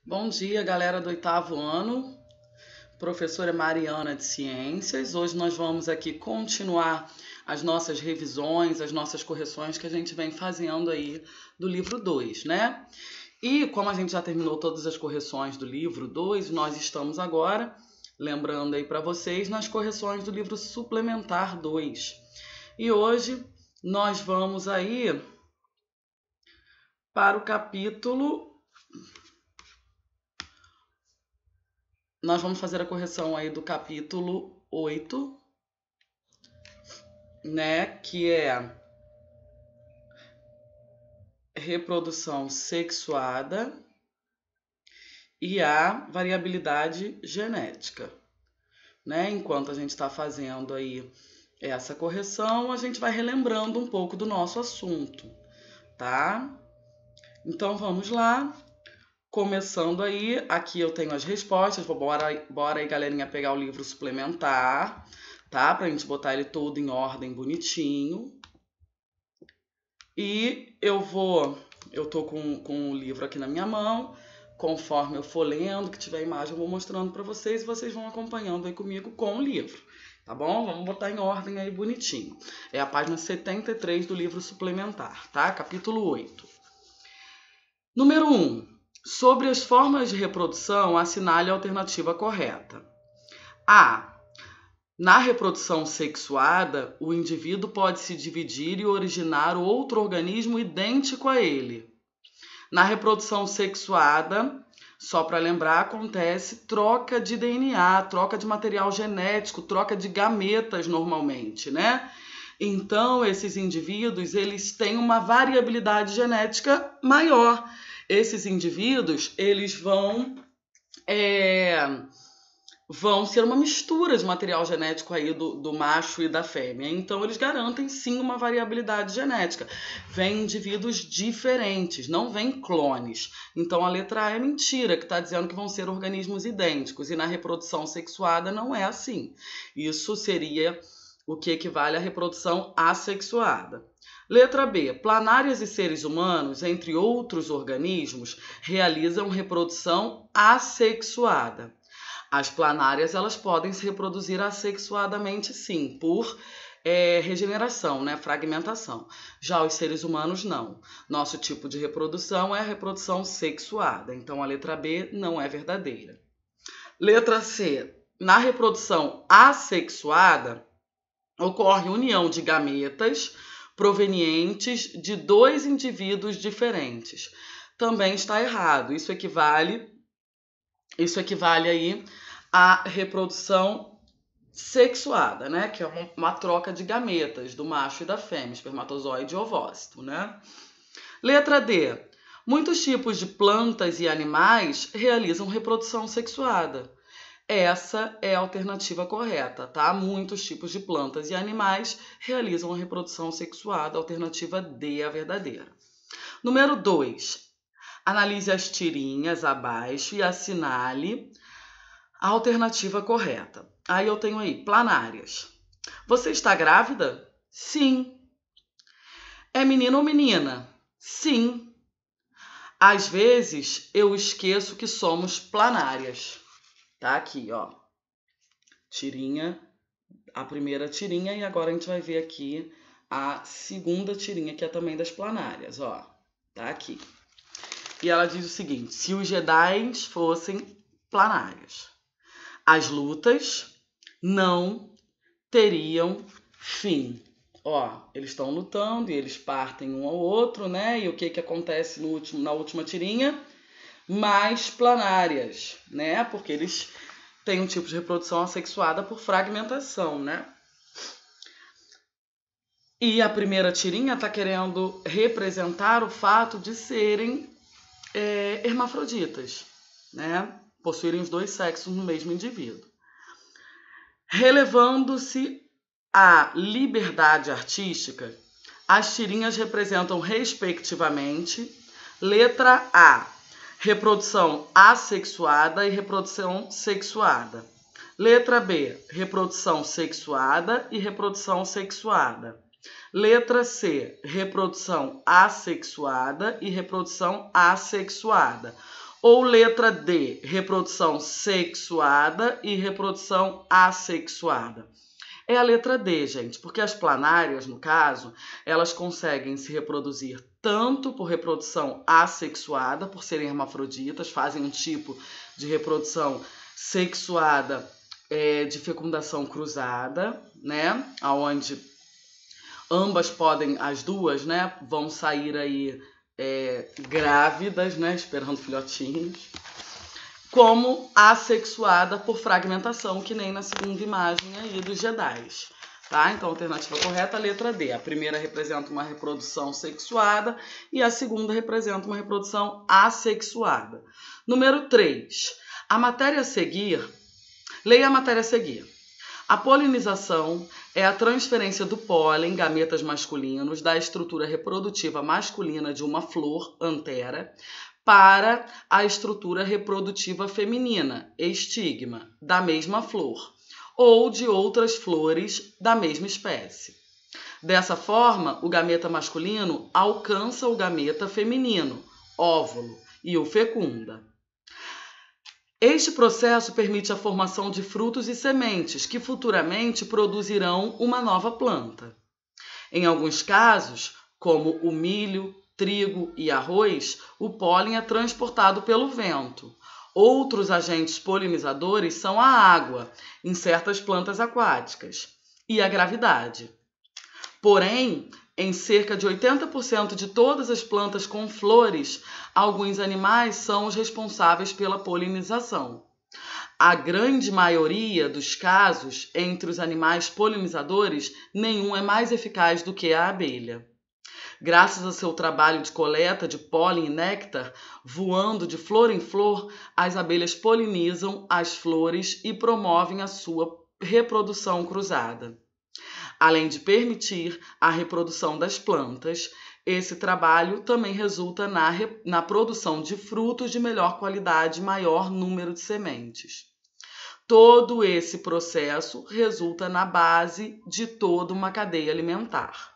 Bom dia, galera do 8º ano. Professora Mariana de Ciências. Hoje nós vamos aqui continuar as nossas revisões, as nossas correções que a gente vem fazendo aí do livro 2, né? E como a gente já terminou todas as correções do livro 2, nós estamos agora, lembrando aí para vocês, nas correções do livro suplementar 2. E hoje nós vamos aí para o capítulo... Nós vamos fazer a correção aí do capítulo 8, né, que é reprodução sexuada e a variabilidade genética, né? Enquanto a gente está fazendo aí essa correção, a gente vai relembrando um pouco do nosso assunto, tá? Então vamos lá. Começando aí, aqui eu tenho as respostas, bora aí, galerinha, pegar o livro suplementar, tá? Pra gente botar ele todo em ordem bonitinho. E eu tô com o livro aqui na minha mão, conforme eu for lendo, que tiver imagem eu vou mostrando pra vocês e vocês vão acompanhando aí comigo com o livro, tá bom? Vamos botar em ordem aí bonitinho. É a página 73 do livro suplementar, tá? Capítulo 8. Número 1. Sobre as formas de reprodução, assinale a alternativa correta. A. Na reprodução sexuada, o indivíduo pode se dividir e originar outro organismo idêntico a ele. Na reprodução sexuada, só para lembrar, acontece troca de DNA, troca de material genético, troca de gametas normalmente, né? Então, esses indivíduos, eles têm uma variabilidade genética maior. Esses indivíduos, eles vão ser uma mistura de material genético aí do macho e da fêmea. Então, eles garantem, sim, uma variabilidade genética. Vêm indivíduos diferentes, não vêm clones. Então, a letra A é mentira, que está dizendo que vão ser organismos idênticos. E na reprodução sexuada não é assim. Isso seria o que equivale à reprodução assexuada. Letra B. Planárias e seres humanos, entre outros organismos, realizam reprodução assexuada. As planárias, elas podem se reproduzir assexuadamente, sim, por regeneração, né? Fragmentação. Já os seres humanos, não. Nosso tipo de reprodução é a reprodução sexuada. Então, a letra B não é verdadeira. Letra C. Na reprodução assexuada, ocorre união de gametas provenientes de dois indivíduos diferentes. Também está errado. Isso equivale aí à reprodução sexuada, né? Que é uma troca de gametas do macho e da fêmea, espermatozoide e ovócito, né? Letra D. Muitos tipos de plantas e animais realizam reprodução sexuada. Essa é a alternativa correta, tá? Muitos tipos de plantas e animais realizam a reprodução sexuada. A alternativa D é a verdadeira. Número 2. Analise as tirinhas abaixo e assinale a alternativa correta. Aí eu tenho aí, planárias. Você está grávida? Sim. É menino ou menina? Sim. Às vezes eu esqueço que somos planárias. Tá aqui, ó. Tirinha, a primeira tirinha, e agora a gente vai ver aqui a segunda tirinha, que é também das planárias, ó. Tá aqui. E ela diz o seguinte: se os Jedi fossem planárias, as lutas não teriam fim. Ó, eles estão lutando e eles partem um ao outro, né? E o que acontece na última tirinha? Mais planárias, né? Porque eles têm um tipo de reprodução assexuada por fragmentação, né? E a primeira tirinha está querendo representar o fato de serem hermafroditas, né? Possuírem os dois sexos no mesmo indivíduo. Relevando-se a liberdade artística, as tirinhas representam, respectivamente, letra A, reprodução assexuada e reprodução sexuada. Letra B, reprodução sexuada e reprodução sexuada. Letra C, reprodução assexuada e reprodução assexuada. Ou letra D, reprodução sexuada e reprodução assexuada? É a letra D, gente, porque as planárias, no caso, elas conseguem se reproduzir tanto por reprodução assexuada, por serem hermafroditas, fazem um tipo de reprodução sexuada de fecundação cruzada, né? Onde ambas podem, as duas, né, vão sair aí grávidas, né, esperando filhotinhos, como assexuada por fragmentação, que nem na segunda imagem aí dos Jedis. Tá? Então, a alternativa correta é a letra D. A primeira representa uma reprodução sexuada e a segunda representa uma reprodução assexuada. Número 3. A matéria a seguir, leia a matéria a seguir. A polinização é a transferência do pólen, gametas masculinos, da estrutura reprodutiva masculina de uma flor, antera, para a estrutura reprodutiva feminina, estigma, da mesma flor, ou de outras flores da mesma espécie. Dessa forma, o gameta masculino alcança o gameta feminino, óvulo, e o fecunda. Este processo permite a formação de frutos e sementes, que futuramente produzirão uma nova planta. Em alguns casos, como o milho, trigo e arroz, o pólen é transportado pelo vento. Outros agentes polinizadores são a água, em certas plantas aquáticas, e a gravidade. Porém, em cerca de 80% de todas as plantas com flores, alguns animais são os responsáveis pela polinização. A grande maioria dos casos, entre os animais polinizadores, nenhum é mais eficaz do que a abelha. Graças ao seu trabalho de coleta de pólen e néctar, voando de flor em flor, as abelhas polinizam as flores e promovem a sua reprodução cruzada. Além de permitir a reprodução das plantas, esse trabalho também resulta na produção de frutos de melhor qualidade e maior número de sementes. Todo esse processo resulta na base de toda uma cadeia alimentar.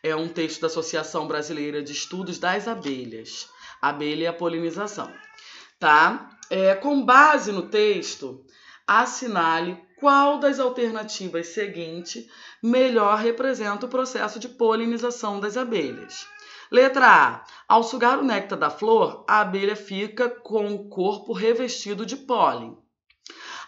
É um texto da Associação Brasileira de Estudos das Abelhas, Abelha e a Polinização. Tá? Com base no texto, assinale qual das alternativas seguintes melhor representa o processo de polinização das abelhas. Letra A. Ao sugar o néctar da flor, a abelha fica com o corpo revestido de pólen.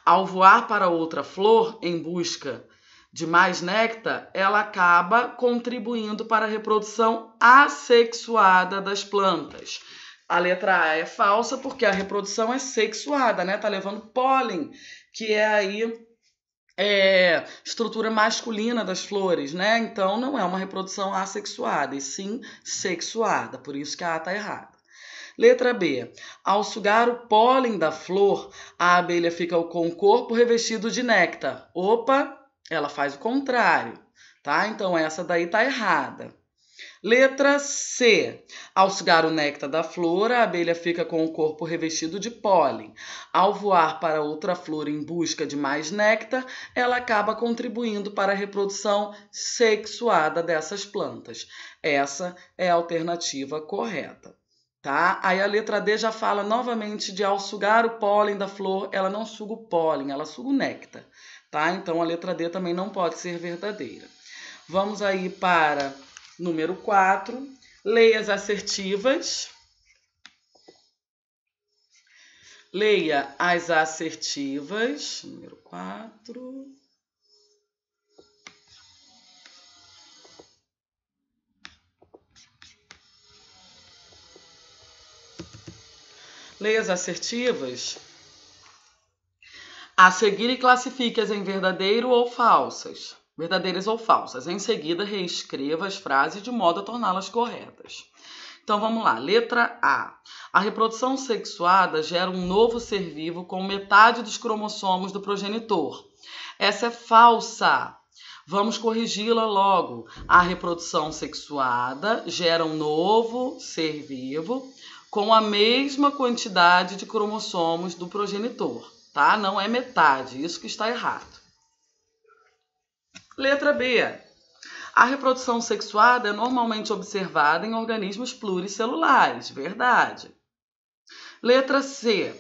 Ao voar para outra flor em busca de mais néctar, ela acaba contribuindo para a reprodução assexuada das plantas. A letra A é falsa porque a reprodução é sexuada, né? Tá levando pólen, que é aí estrutura masculina das flores, né? Então não é uma reprodução assexuada, e sim sexuada, por isso que a A está errada. Letra B. Ao sugar o pólen da flor, a abelha fica com o corpo revestido de néctar. Opa! Ela faz o contrário, tá? Então, essa daí tá errada. Letra C. Ao sugar o néctar da flor, a abelha fica com o corpo revestido de pólen. Ao voar para outra flor em busca de mais néctar, ela acaba contribuindo para a reprodução sexuada dessas plantas. Essa é a alternativa correta, tá? Aí a letra D já fala novamente de ao sugar o pólen da flor, ela não suga o pólen, ela suga o néctar. Tá? Então, a letra D também não pode ser verdadeira. Vamos aí para número 4. Leia as assertivas. Leia as assertivas. Número 4. Leia as assertivas. A seguir, classifique-as em verdadeiro ou falsas. Verdadeiras ou falsas. Em seguida, reescreva as frases de modo a torná-las corretas. Então, vamos lá. Letra A. A reprodução sexuada gera um novo ser vivo com metade dos cromossomos do progenitor. Essa é falsa. Vamos corrigi-la logo. A reprodução sexuada gera um novo ser vivo com a mesma quantidade de cromossomos do progenitor. Tá? Não é metade, isso que está errado. Letra B. A reprodução sexuada é normalmente observada em organismos pluricelulares. Verdade. Letra C.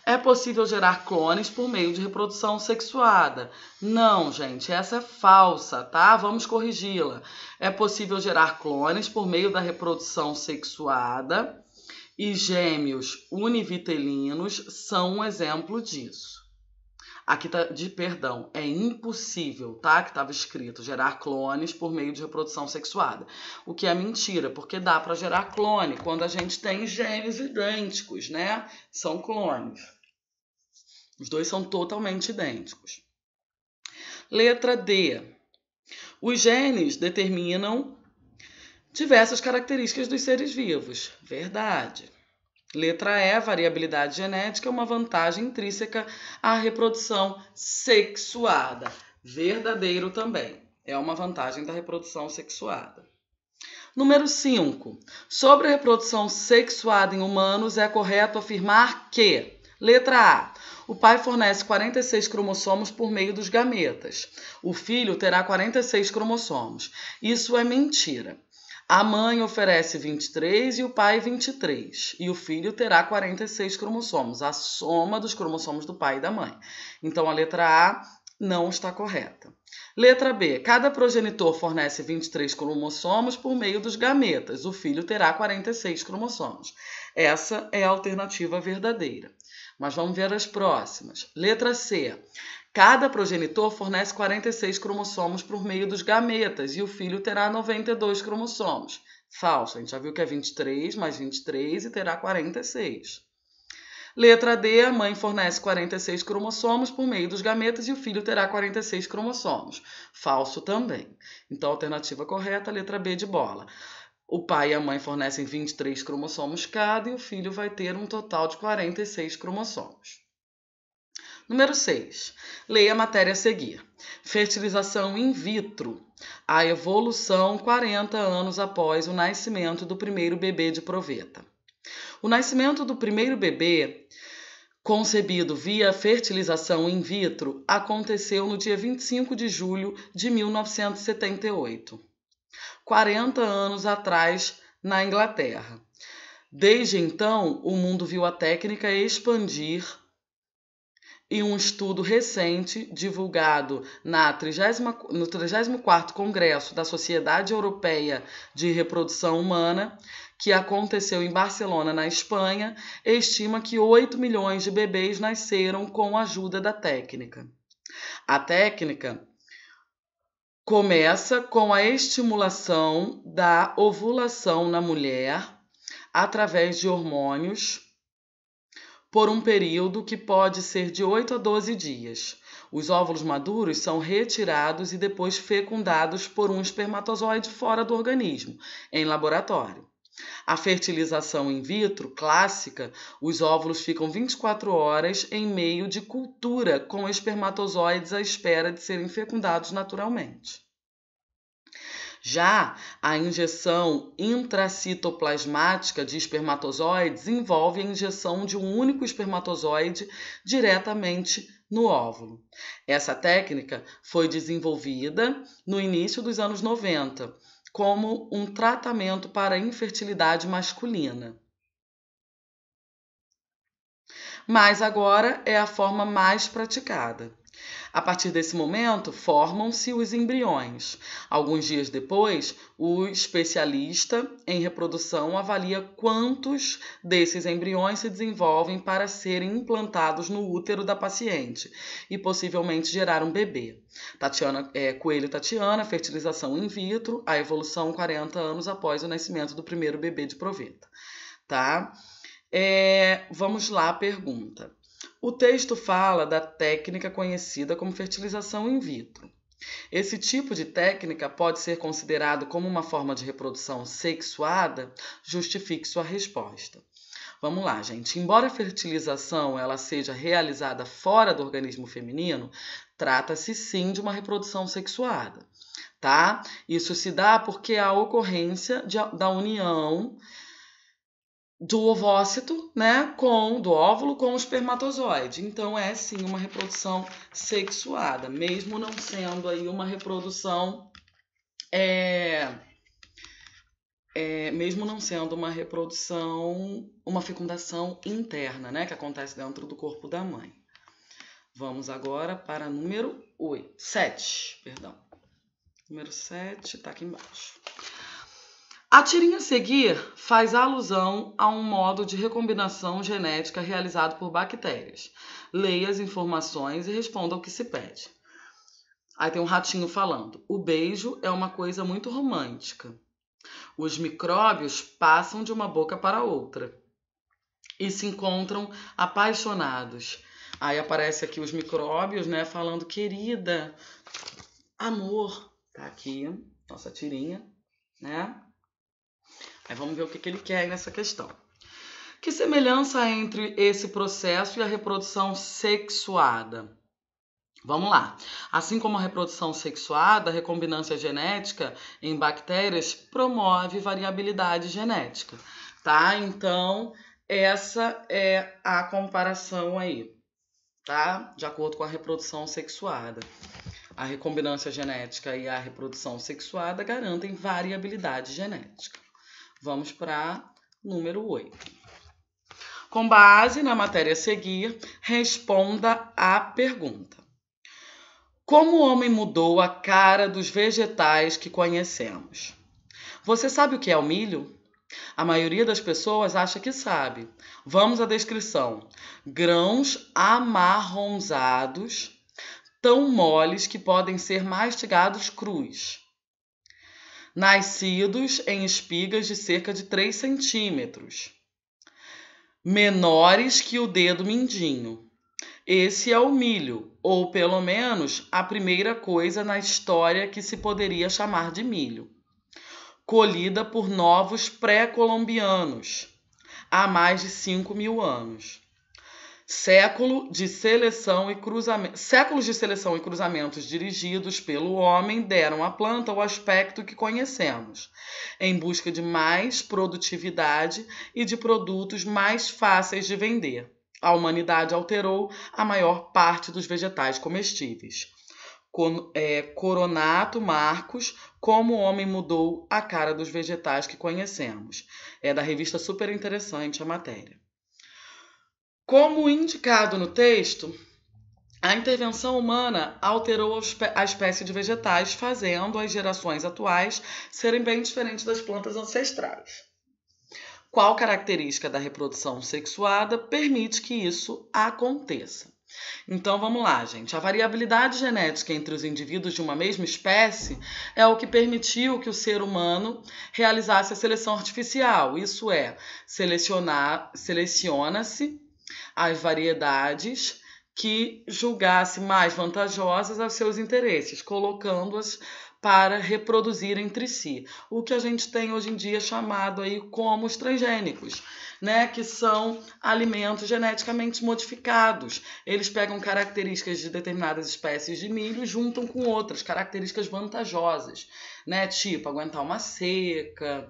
É possível gerar clones por meio de reprodução sexuada? Não, gente, essa é falsa, tá? Vamos corrigi-la. É possível gerar clones por meio da reprodução sexuada e gêmeos univitelinos são um exemplo disso. Aqui tá perdão, é impossível, tá? Que estava escrito gerar clones por meio de reprodução sexuada. O que é mentira, porque dá para gerar clone quando a gente tem gêmeos idênticos, né? São clones. Os dois são totalmente idênticos. Letra D. Os genes determinam diversas características dos seres vivos. Verdade. Letra E, variabilidade genética é uma vantagem intrínseca à reprodução sexuada. Verdadeiro também. É uma vantagem da reprodução sexuada. Número 5. Sobre a reprodução sexuada em humanos, é correto afirmar que... Letra A. O pai fornece 46 cromossomos por meio dos gametas. O filho terá 46 cromossomos. Isso é mentira. A mãe oferece 23 e o pai 23. E o filho terá 46 cromossomos, a soma dos cromossomos do pai e da mãe. Então, a letra A não está correta. Letra B. Cada progenitor fornece 23 cromossomos por meio dos gametas. O filho terá 46 cromossomos. Essa é a alternativa verdadeira. Mas vamos ver as próximas. Letra C. Cada progenitor fornece 46 cromossomos por meio dos gametas e o filho terá 92 cromossomos. Falso. A gente já viu que é 23 mais 23 e terá 46. Letra D. A mãe fornece 46 cromossomos por meio dos gametas e o filho terá 46 cromossomos. Falso também. Então, a alternativa correta, letra B de bola. O pai e a mãe fornecem 23 cromossomos cada e o filho vai ter um total de 46 cromossomos. Número 6. Leia a matéria a seguir. Fertilização in vitro. A evolução 40 anos após o nascimento do primeiro bebê de proveta. O nascimento do primeiro bebê, concebido via fertilização in vitro, aconteceu no dia 25 de julho de 1978. 40 anos atrás, na Inglaterra. Desde então, o mundo viu a técnica expandir e um estudo recente, divulgado no 34º Congresso da Sociedade Europeia de Reprodução Humana, que aconteceu em Barcelona, na Espanha, estima que 8 milhões de bebês nasceram com a ajuda da técnica. A técnica começa com a estimulação da ovulação na mulher através de hormônios por um período que pode ser de 8 a 12 dias. Os óvulos maduros são retirados e depois fecundados por um espermatozoide fora do organismo, em laboratório. A fertilização in vitro clássica, os óvulos ficam 24 horas em meio de cultura com espermatozoides à espera de serem fecundados naturalmente. Já a injeção intracitoplasmática de espermatozoides envolve a injeção de um único espermatozoide diretamente no óvulo. Essa técnica foi desenvolvida no início dos anos 90 como um tratamento para a infertilidade masculina. Mas agora é a forma mais praticada. A partir desse momento, formam-se os embriões. Alguns dias depois, o especialista em reprodução avalia quantos desses embriões se desenvolvem para serem implantados no útero da paciente e possivelmente gerar um bebê. Coelho Tatiana, fertilização in vitro, a evolução 40 anos após o nascimento do primeiro bebê de proveta. Tá? Vamos lá a pergunta. O texto fala da técnica conhecida como fertilização in vitro. Esse tipo de técnica pode ser considerado como uma forma de reprodução sexuada? Justifique sua resposta. Vamos lá, gente. Embora a fertilização ela seja realizada fora do organismo feminino, trata-se sim de uma reprodução sexuada, tá? Isso se dá porque há a ocorrência da união do ovócito, né, do óvulo com o espermatozoide. Então, é sim uma reprodução sexuada, mesmo não sendo aí uma reprodução mesmo não sendo uma reprodução, uma fecundação interna, né, que acontece dentro do corpo da mãe. Vamos agora para número 7, perdão. Número 7 está aqui embaixo. A tirinha a seguir faz alusão a um modo de recombinação genética realizado por bactérias. Leia as informações e responda ao que se pede. Aí tem um ratinho falando: o beijo é uma coisa muito romântica. Os micróbios passam de uma boca para outra e se encontram apaixonados. Aí aparece aqui os micróbios, né, falando: querida, amor. Tá aqui nossa tirinha, né? Aí vamos ver o que ele quer nessa questão. Que semelhança há entre esse processo e a reprodução sexuada? Vamos lá. Assim como a reprodução sexuada, a recombinância genética em bactérias promove variabilidade genética, tá? Então, essa é a comparação aí, tá? De acordo com a reprodução sexuada. A recombinância genética e a reprodução sexuada garantem variabilidade genética. Vamos para número 8. Com base na matéria a seguir, responda à pergunta: como o homem mudou a cara dos vegetais que conhecemos? Você sabe o que é o milho? A maioria das pessoas acha que sabe. Vamos à descrição. Grãos amarronzados, tão moles que podem ser mastigados crus. Nascidos em espigas de cerca de 3 centímetros. Menores que o dedo mindinho. Esse é o milho, ou pelo menos a primeira coisa na história que se poderia chamar de milho. Colhida por novos pré-colombianos, há mais de 5.000 anos. Séculos de seleção e cruzamentos dirigidos pelo homem deram à planta o aspecto que conhecemos, em busca de mais produtividade e de produtos mais fáceis de vender. A humanidade alterou a maior parte dos vegetais comestíveis. Coronato Marcos, como o homem mudou a cara dos vegetais que conhecemos. É da revista Super Interessante a matéria. Como indicado no texto, a intervenção humana alterou a espécie de vegetais, fazendo as gerações atuais serem bem diferentes das plantas ancestrais. Qual característica da reprodução sexuada permite que isso aconteça? Então vamos lá, gente. A variabilidade genética entre os indivíduos de uma mesma espécie é o que permitiu que o ser humano realizasse a seleção artificial. Isso é, seleciona-se as variedades que julgasse mais vantajosas aos seus interesses, colocando-as para reproduzir entre si. O que a gente tem hoje em dia chamado aí como os transgênicos, né? Que são alimentos geneticamente modificados. Eles pegam características de determinadas espécies de milho e juntam com outras características vantajosas, né? Tipo aguentar uma seca,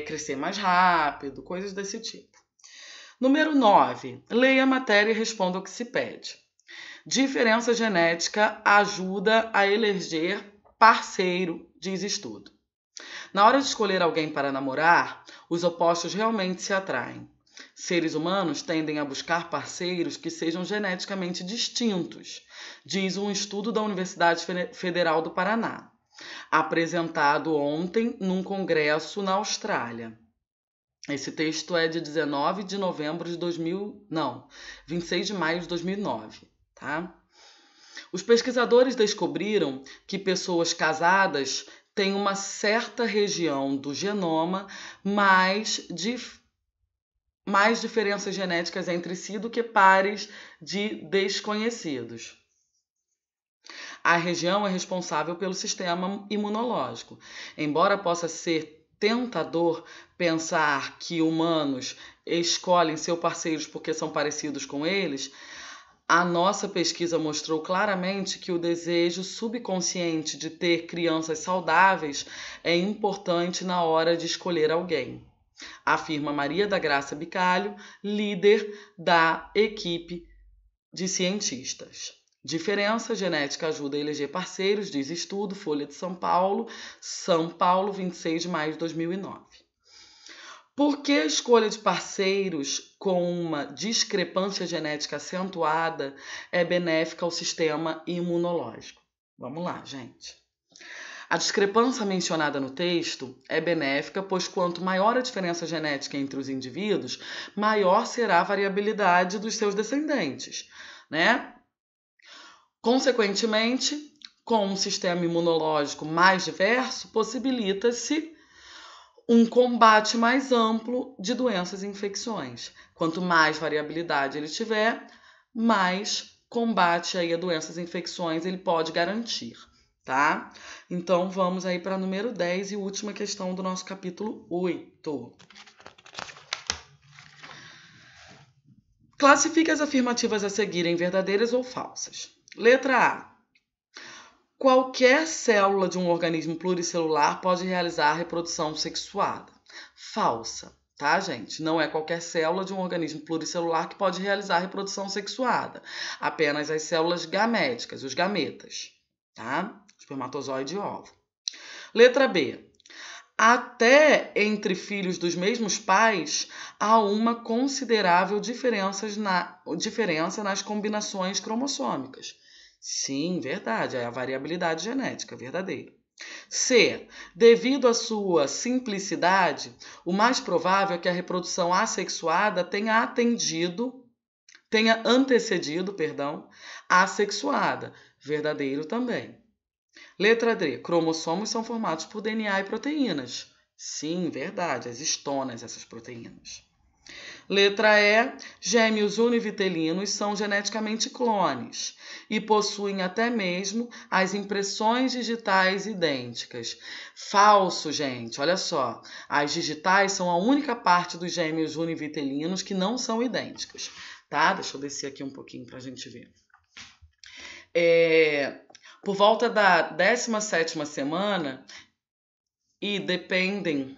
crescer mais rápido, coisas desse tipo. Número 9. Leia a matéria e responda o que se pede. Diferença genética ajuda a eleger parceiro, diz estudo. Na hora de escolher alguém para namorar, os opostos realmente se atraem. Seres humanos tendem a buscar parceiros que sejam geneticamente distintos, diz um estudo da Universidade Federal do Paraná, apresentado ontem num congresso na Austrália. Esse texto é de 26 de maio de 2009, tá? Os pesquisadores descobriram que pessoas casadas têm uma certa região do genoma mais diferenças genéticas entre si do que pares de desconhecidos. A região é responsável pelo sistema imunológico. Embora possa ser tentador pensar que humanos escolhem seus parceiros porque são parecidos com eles, a nossa pesquisa mostrou claramente que o desejo subconsciente de ter crianças saudáveis é importante na hora de escolher alguém, afirma Maria da Graça Bicalho, líder da equipe de cientistas. Diferença genética ajuda a eleger parceiros, diz estudo, Folha de São Paulo, 26 de maio de 2009. Por que a escolha de parceiros com uma discrepância genética acentuada é benéfica ao sistema imunológico? Vamos lá, gente. A discrepância mencionada no texto é benéfica, pois quanto maior a diferença genética entre os indivíduos, maior será a variabilidade dos seus descendentes, né? Consequentemente, com um sistema imunológico mais diverso, possibilita-se um combate mais amplo de doenças e infecções. Quanto mais variabilidade ele tiver, mais combate aí a doenças e infecções ele pode garantir, tá? Então vamos aí para número 10 e última questão do nosso capítulo 8. Classifique as afirmativas a seguir em verdadeiras ou falsas. Letra A. Qualquer célula de um organismo pluricelular pode realizar a reprodução sexuada. Falsa, tá, gente? Não é qualquer célula de um organismo pluricelular que pode realizar a reprodução sexuada. Apenas as células gaméticas, os gametas, tá? Espermatozoide e ovo. Letra B. Até entre filhos dos mesmos pais, há uma considerável diferença nas combinações cromossômicas. Sim, verdade, é a variabilidade genética, verdadeiro. C. Devido à sua simplicidade, o mais provável é que a reprodução assexuada tenha antecedido, a assexuada, verdadeiro também. Letra D. Cromossomos são formados por DNA e proteínas. Sim, verdade, as histonas, essas proteínas. Letra E. Gêmeos univitelinos são geneticamente clones e possuem até mesmo as impressões digitais idênticas. Falso, gente, olha só. As digitais são a única parte dos gêmeos univitelinos que não são idênticas, tá? Deixa eu descer aqui um pouquinho para a gente ver. Por volta da 17ª semana, e dependem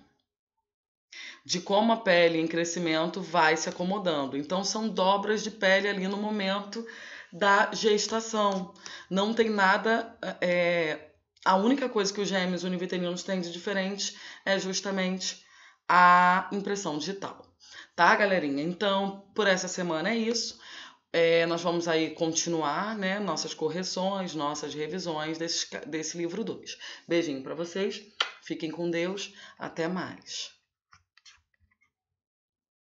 de como a pele em crescimento vai se acomodando. Então, são dobras de pele ali no momento da gestação. Não tem nada... a única coisa que os gêmeos univitelinos têm de diferente é justamente a impressão digital. Tá, galerinha? Então, por essa semana é isso. Nós vamos aí continuar, né, nossas correções, nossas revisões desse livro 2. Beijinho para vocês, fiquem com Deus, até mais.